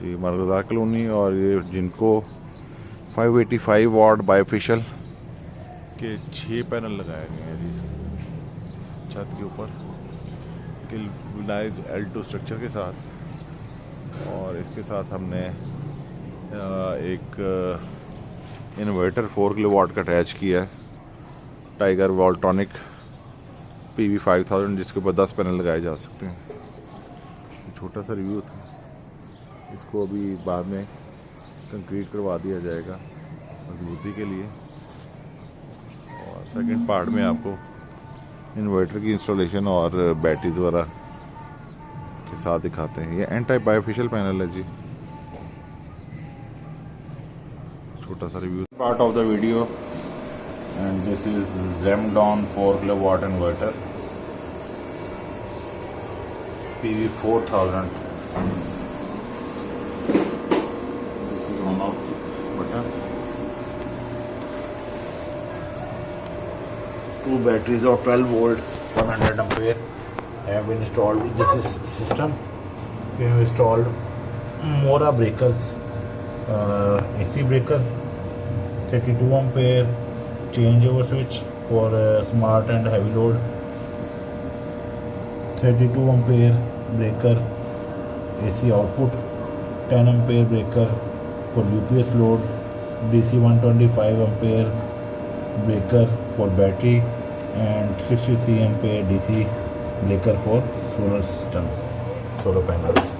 जी मरगज़ा colony. और ये जिनको 585 वाट बाइफिशियल के 6 पैनल लगाए गए हैं जी इसके छत के ऊपर विलाइज L2 स्ट्रक्चर के साथ। और इसके साथ हमने एक इन्वर्टर 4 किलोवाट का अटैच किया है, टाइगर वॉल्ट्रॉनिक PV 5000, जिसके ऊपर 10 पैनल लगाए जा सकते हैं। छोटा सा रिव्यू था, इसको अभी बाद में कंक्रीट करवा दिया जाएगा मजबूती के लिए। और सेकंड पार्ट में आपको इन्वर्टर की इंस्टॉलेशन और बैटरीज वगैरह के साथ दिखाते हैं। ये N टाइप बाइफिशियल पैनल है जी। छोटा सा review part of the video. And this is Zamdon 4kw inverter PV 4000। This is one of button. 2 batteries of 12 volt 100 ampere have been installed with this system. We have installed Mora breakers, AC breaker, 32 ampere changeover switch for smart and heavy load, 32 ampere breaker AC output, 10 ampere breaker for UPS load, DC 125 ampere breaker for battery, and 63 ampere DC breaker for solar system, solar panels.